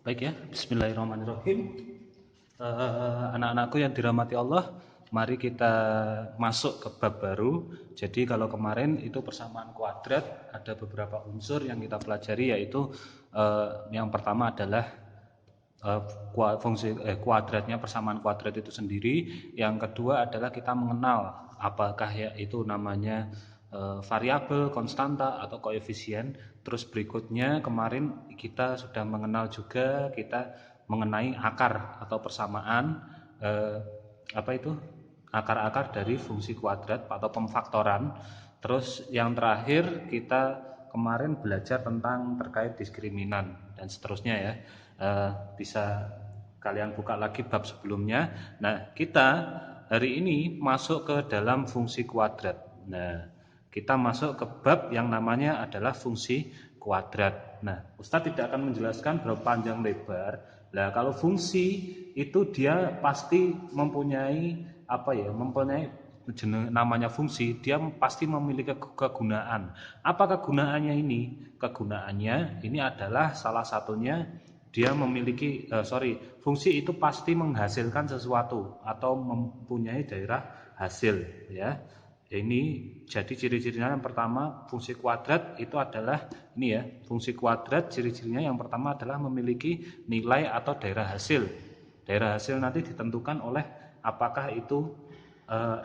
Baik ya, bismillahirrahmanirrahim. Anak-anakku yang dirahmati Allah, mari kita masuk ke bab baru. Jadi kalau kemarin itu persamaan kuadrat, ada beberapa unsur yang kita pelajari, yaitu yang pertama adalah fungsi kuadratnya, persamaan kuadrat itu sendiri. Yang kedua adalah kita mengenal apakah ya itu namanya variabel, konstanta atau koefisien. Terus berikutnya kemarin kita sudah mengenal juga, kita mengenai akar atau persamaan apa itu akar-akar dari fungsi kuadrat atau pemfaktoran. Terus yang terakhir kita kemarin belajar tentang terkait diskriminan dan seterusnya ya. Bisa kalian buka lagi bab sebelumnya. Nah, kita hari ini masuk ke dalam fungsi kuadrat. Nah, kita masuk ke bab yang namanya adalah fungsi kuadrat. Nah, Ustadz tidak akan menjelaskan berapa panjang lebar. Nah, kalau fungsi itu dia pasti mempunyai namanya fungsi, dia pasti memiliki kegunaan. Apa kegunaannya ini? Kegunaannya ini adalah salah satunya dia memiliki fungsi itu pasti menghasilkan sesuatu atau mempunyai daerah hasil ya. Ini jadi ciri-cirinya yang pertama, fungsi kuadrat itu adalah ini ya. Fungsi kuadrat ciri-cirinya yang pertama adalah memiliki nilai atau daerah hasil. Daerah hasil nanti ditentukan oleh apakah itu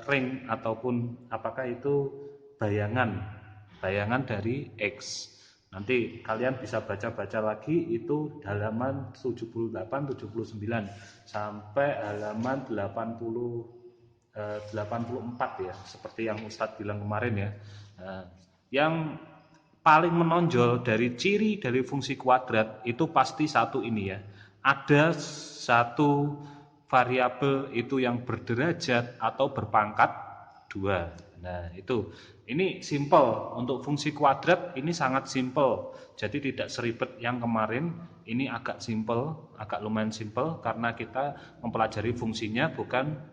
ring ataupun apakah itu bayangan dari X. Nanti kalian bisa baca-baca lagi itu halaman 78 79 sampai halaman 84 ya, seperti yang Ustadz bilang kemarin ya. Yang paling menonjol dari ciri dari fungsi kuadrat itu pasti satu ini ya. Ada satu variabel itu yang berderajat atau berpangkat 2. Nah, itu. Ini simple. Untuk fungsi kuadrat ini sangat simple. Jadi tidak seribet yang kemarin. Ini agak simple, agak lumayan simple karena kita mempelajari fungsinya, bukan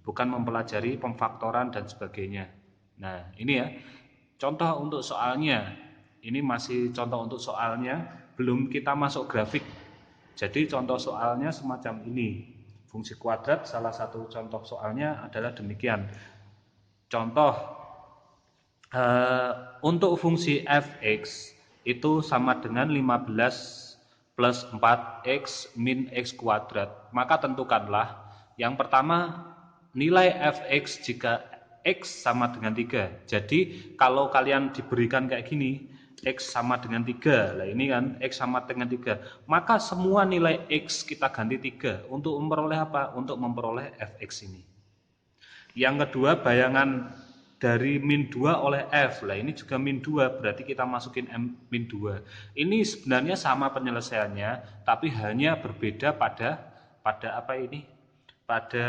bukan mempelajari pemfaktoran dan sebagainya. Nah, ini ya. Contoh untuk soalnya. Ini masih contoh untuk soalnya, belum kita masuk grafik. Jadi contoh soalnya semacam ini. Fungsi kuadrat salah satu contoh soalnya adalah demikian. Contoh untuk fungsi fx itu sama dengan 15 plus 4x min x kuadrat. Maka tentukanlah yang pertama nilai fx jika x sama dengan 3. Jadi kalau kalian diberikan kayak gini, X sama dengan 3. Nah ini kan X sama dengan 3. Maka semua nilai X kita ganti 3. Untuk memperoleh apa? Untuk memperoleh Fx ini. Yang kedua, bayangan dari min 2 oleh F. Nah ini juga min 2, berarti kita masukin min 2. Ini sebenarnya sama penyelesaiannya, tapi hanya berbeda pada apa ini? Pada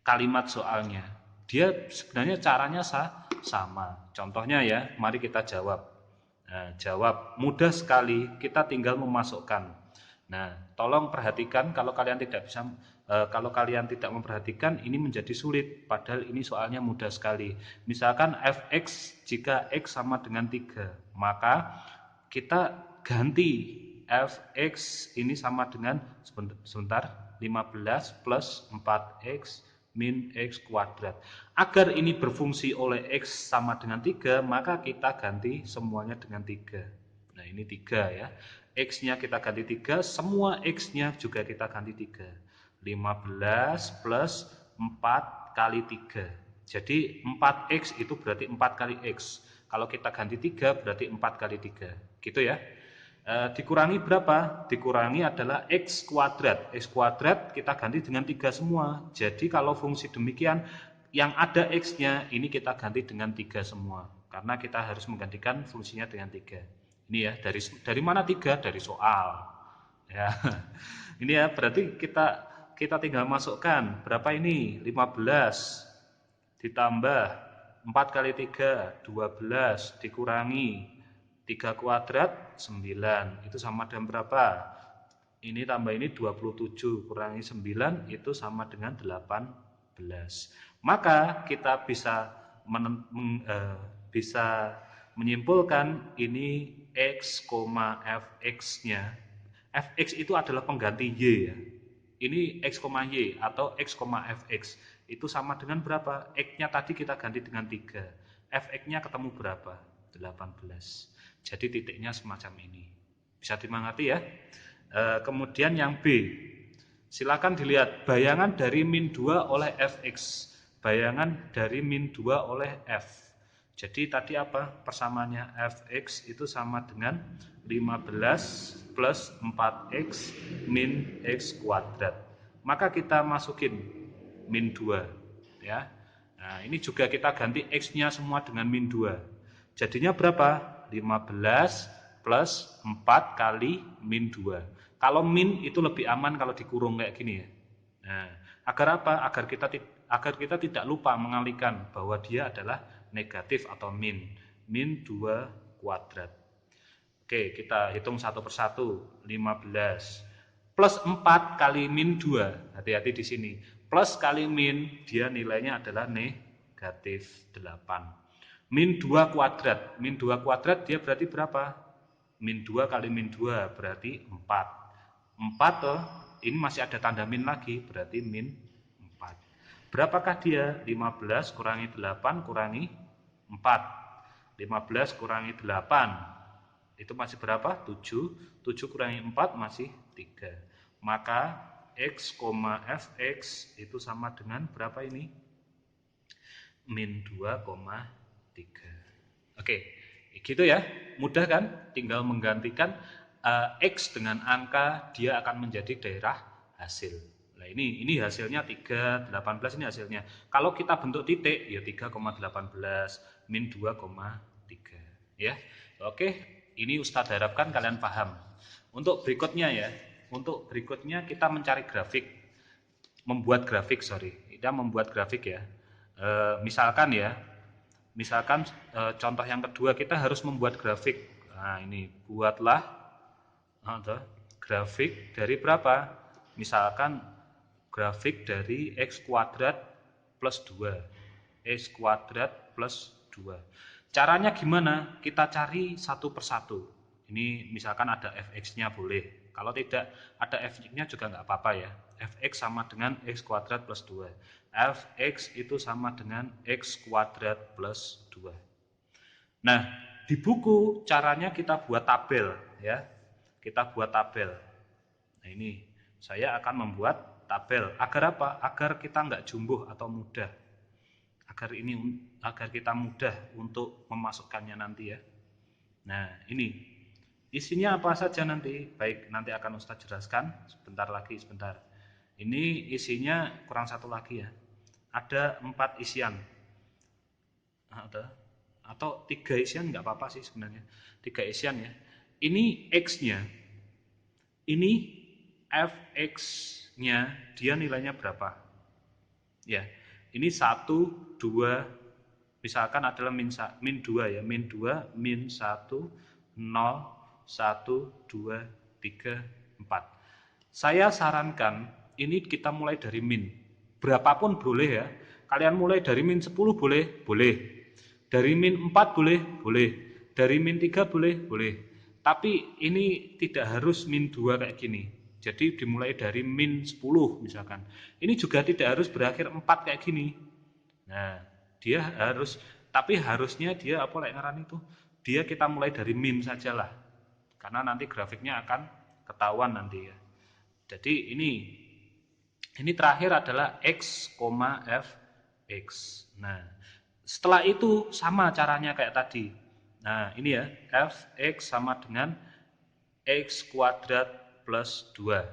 kalimat soalnya. Dia sebenarnya caranya sama. Contohnya ya, mari kita jawab. Nah, jawab mudah sekali, kita tinggal memasukkan. Nah, tolong perhatikan kalau kalian tidak memperhatikan ini menjadi sulit, padahal ini soalnya mudah sekali. Misalkan fx jika x sama dengan 3, maka kita ganti fx ini sama dengan 15 plus 4x min x kuadrat. Agar ini berfungsi oleh x sama dengan 3, maka kita ganti semuanya dengan 3. Nah ini 3 ya. X-nya kita ganti 3, semua X-nya juga kita ganti 3. 15 plus 4 kali 3. Jadi 4X itu berarti 4 kali X. Kalau kita ganti 3 berarti 4 kali 3. Gitu ya. Dikurangi berapa? Dikurangi adalah X kuadrat. X kuadrat kita ganti dengan 3 semua. Jadi kalau fungsi demikian, yang ada X-nya ini kita ganti dengan 3 semua. Karena kita harus menggantikan fungsinya dengan 3. Ini ya, dari mana 3? Dari soal. Ya. Ini ya, berarti kita tinggal masukkan. Berapa ini? 15 ditambah 4 kali 3, 12 dikurangi 3 kuadrat 9. Itu sama dengan berapa? Ini tambah ini 27 kurangi 9 itu sama dengan 18. Maka kita bisa menyimpulkan ini X, fx-nya. Fx itu adalah pengganti Y ya. Ini X, Y atau X, fx. Itu sama dengan berapa? X-nya tadi kita ganti dengan 3. Fx-nya ketemu berapa? 18. Jadi titiknya semacam ini. Bisa dimengerti ya? Kemudian yang B. Silakan dilihat bayangan dari min 2 oleh fx. Bayangan dari min 2 oleh f. Jadi tadi apa? Persamaannya fx itu sama dengan 15 plus 4x min x kuadrat. Maka kita masukin min 2 ya. Nah, ini juga kita ganti x-nya semua dengan min 2. Jadinya berapa? 15 plus 4 kali min 2. Kalau min itu lebih aman kalau dikurung kayak gini ya. Nah, agar apa? Agar kita tidak lupa mengalihkan bahwa dia adalah negatif atau min. Min 2 kuadrat. Oke, kita hitung satu persatu. 15 plus 4 kali min 2. Hati-hati di sini. Plus kali min, dia nilainya adalah negatif 8. Min 2 kuadrat. Min 2 kuadrat dia berarti berapa? Min 2 kali min 2 berarti 4. 4 toh, ini masih ada tanda min lagi, berarti min 4. Berapakah dia? 15 kurangi 8 kurangi 4. 15 kurangi 8. Itu masih berapa? 7. 7 kurangi 4 masih 3. Maka X, fx itu sama dengan berapa ini? Min 2,3. Oke, gitu ya. Mudah kan? Tinggal menggantikan X dengan angka, dia akan menjadi daerah hasil. Nah ini hasilnya 3, 18 ini hasilnya. Kalau kita bentuk titik, ya 3,18 min 2,3. Ya, oke. Ini Ustadz harapkan kalian paham. Untuk berikutnya kita mencari grafik, membuat grafik, kita membuat grafik ya. Misalkan contoh yang kedua kita harus membuat grafik. Nah ini buatlah grafik dari berapa? Misalkan grafik dari x kuadrat plus 2. X kuadrat plus 2. Caranya gimana? Kita cari satu persatu. Ini misalkan ada fx-nya boleh. Kalau tidak ada fx-nya juga nggak apa-apa ya. Fx sama dengan x kuadrat plus 2. Fx itu sama dengan x kuadrat plus 2. Nah, di buku caranya kita buat tabel ya. Kita buat tabel. Nah ini, saya akan membuat tabel. Agar apa? Agar kita nggak jumbo atau mudah. Agar kita mudah untuk memasukkannya nanti ya. Nah ini isinya apa saja nanti? Baik, nanti akan Ustadz jelaskan sebentar. Ini isinya kurang satu lagi ya. Ada 4 isian. Atau 3 isian nggak apa-apa sih sebenarnya. 3 isian ya. Ini X-nya. Ini fx-nya dia nilainya berapa? Ya. Ini 1, 2, misalkan adalah min 2 ya, min 2, min 1, 0, 1, 2, 3, 4. Saya sarankan ini kita mulai dari min. Berapapun boleh ya. Kalian mulai dari min 10 boleh? Boleh. Dari min 4 boleh? Boleh. Dari min 3 boleh? Boleh. Tapi ini tidak harus min 2 kayak gini. Jadi dimulai dari min 10 misalkan. Ini juga tidak harus berakhir 4 kayak gini. Nah, dia harus, tapi harusnya dia apa like ngaran itu? Dia kita mulai dari min sajalah. Karena nanti grafiknya akan ketahuan nanti ya. Jadi ini terakhir adalah x, fx. Nah, setelah itu sama caranya kayak tadi. Nah, ini ya, fx sama dengan x kuadrat plus 2.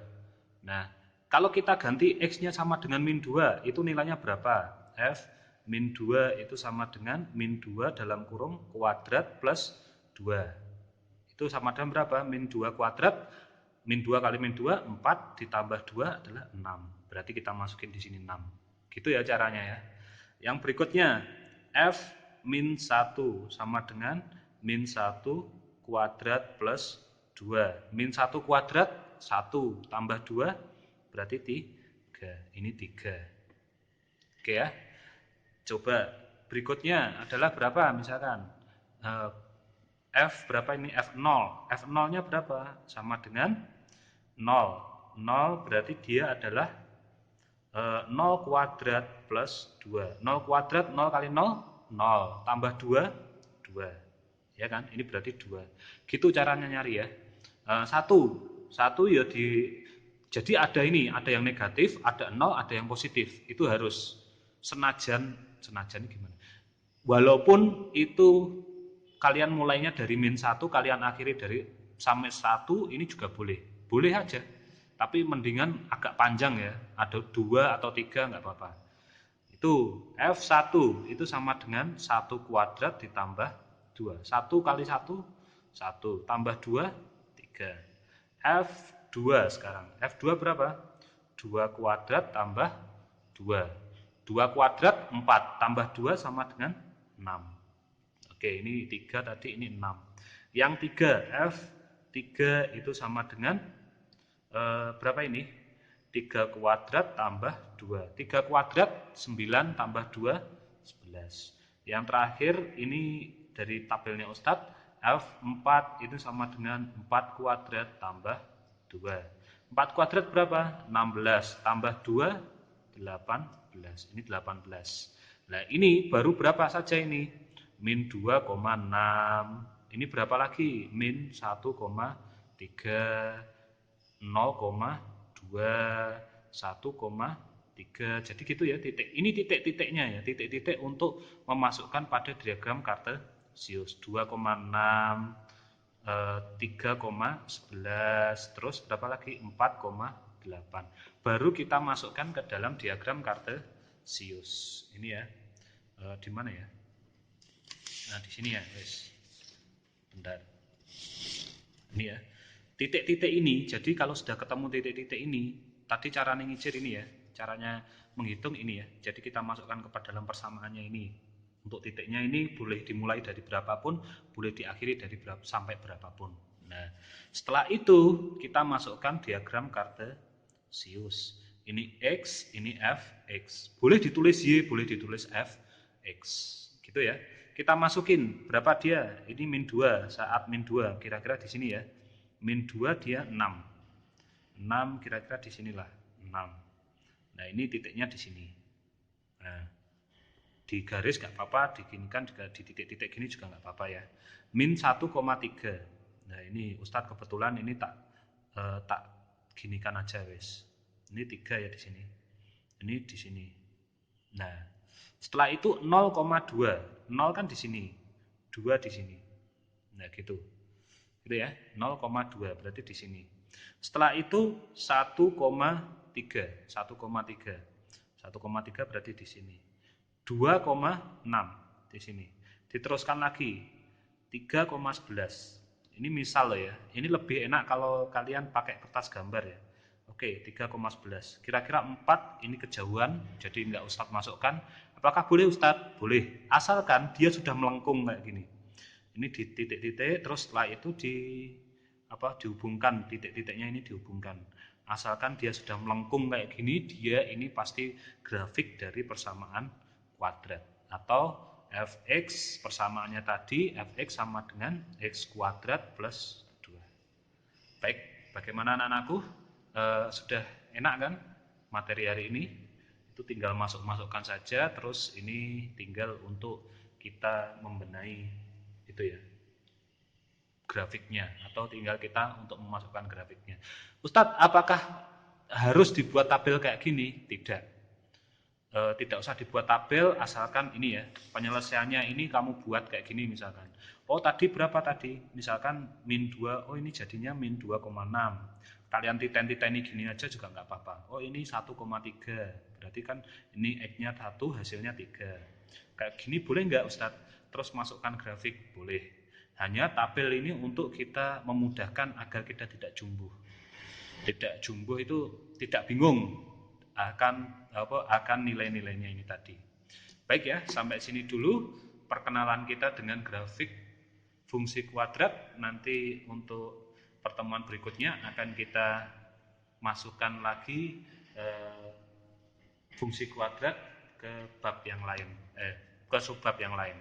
Nah, kalau kita ganti x-nya sama dengan min 2, itu nilainya berapa? F min 2 itu sama dengan min 2 dalam kurung kuadrat plus 2. Itu sama dengan berapa? Min 2 kuadrat, min 2 kali min 2, 4 ditambah 2 adalah 6. Berarti kita masukin di sini 6. Gitu ya caranya ya. Yang berikutnya, F min 1 sama dengan min 1 kuadrat plus 2. Min 1 kuadrat 1 tambah 2 berarti 3. Ini 3. Oke ya. Coba berikutnya adalah berapa misalkan F berapa ini? F0. F0-nya berapa? Sama dengan 0. 0 berarti dia adalah 0 kuadrat plus 2. 0 kuadrat 0 kali 0, 0. Tambah 2, 2. Ya kan? Ini berarti 2. Gitu caranya nyari ya. 1. 1 ya jadi ada ini, ada yang negatif, ada 0, ada yang positif. Itu harus senajan gimana? Walaupun itu kalian mulainya dari -1, kalian akhiri dari sampai 1, ini juga boleh. Boleh aja. Tapi mendingan agak panjang ya. Ada 2 atau 3 nggak apa-apa. Itu F1 itu sama dengan 1 kuadrat ditambah 2. 1 kali 1, 1. Tambah 2, 3. F2 sekarang. F2 berapa? 2 kuadrat tambah 2. 2 kuadrat 4. Tambah 2 sama dengan 6. Oke, ini 3 tadi, ini 6. Yang 3, F3 itu sama dengan berapa ini? 3 kuadrat tambah 2. 3 kuadrat 9 tambah 2, 11. Yang terakhir ini dari tabelnya Ustadz, F4 itu sama dengan 4 kuadrat tambah 2. 4 kuadrat berapa? 16 tambah 2, 18. Ini 18. Nah, ini baru berapa saja ini? Min 2,6. Ini berapa lagi? Min 1,3. 0,2, 1,3. Jadi gitu ya, titik. Ini titik-titiknya ya, titik-titik untuk memasukkan pada diagram Kartesius. 2,6, 3,11, terus berapa lagi? 4,8. Baru kita masukkan ke dalam diagram Kartesius. Ini ya. Di mana ya? Nah, di sini ya, guys. Bentar. Ini ya. Titik-titik ini, jadi kalau sudah ketemu titik-titik ini, tadi cara ngicir ini ya, caranya menghitung ini ya. Jadi kita masukkan ke dalam persamaannya ini. Untuk titiknya ini boleh dimulai dari berapapun, boleh diakhiri dari sampai berapapun. Nah, setelah itu kita masukkan diagram Kartesius. Ini X, ini F, X. Boleh ditulis Y, boleh ditulis F, X. Gitu ya. Kita masukin berapa dia? Ini min 2, saat min 2, kira-kira di sini ya. Min 2 dia 6. 6 kira-kira di sinilah, 6. Nah, ini titiknya di sini. Nah, di garis nggak apa-apa, diginikan juga di titik-titik gini juga nggak apa-apa ya. Min 1,3. Nah, ini Ustadz kebetulan ini tak ginikan aja wes. Ini 3 ya di sini. Ini di sini. Nah, setelah itu 0,2. 0 kan di sini. 2 di sini. Nah, gitu. Gitu ya, 0,2 berarti di sini. Setelah itu 1,3. 1,3. 1,3 berarti di sini. 2,6 di sini. Diteruskan lagi 3,11. Ini misal loh ya. Ini lebih enak kalau kalian pakai kertas gambar ya. Oke, 3,11. Kira-kira 4 ini kejauhan, jadi nggak Ustadz masukkan. Apakah boleh Ustadz? Boleh. Asalkan dia sudah melengkung kayak gini. Ini di titik-titik, terus setelah itu dihubungkan, titik-titiknya ini dihubungkan. Asalkan dia sudah melengkung kayak gini, dia ini pasti grafik dari persamaan kuadrat. Atau fx persamaannya tadi, fx sama dengan x kuadrat plus 2. Baik, bagaimana anak-anakku? Sudah enak kan materi hari ini? Itu tinggal masukkan saja, terus ini tinggal untuk kita membenahi itu ya, grafiknya, atau tinggal kita untuk memasukkan grafiknya. Ustadz, apakah harus dibuat tabel kayak gini? Tidak. Tidak usah dibuat tabel, asalkan ini ya, penyelesaiannya ini kamu buat kayak gini misalkan. Oh, tadi berapa tadi? Misalkan min 2, oh ini jadinya min 2,6. Kalian titen-titeni gini aja juga nggak apa-apa. Oh, ini 1,3. Berarti kan ini X-nya 1, hasilnya 3. Kayak gini boleh nggak Ustadz? Terus masukkan grafik? Boleh. Hanya tabel ini untuk kita memudahkan agar kita tidak jumbo. Tidak jumbo itu tidak bingung akan nilai-nilainya ini tadi. Baik ya, sampai sini dulu perkenalan kita dengan grafik fungsi kuadrat. Nanti untuk pertemuan berikutnya akan kita masukkan lagi fungsi kuadrat ke bab yang lain, ke subbab yang lain.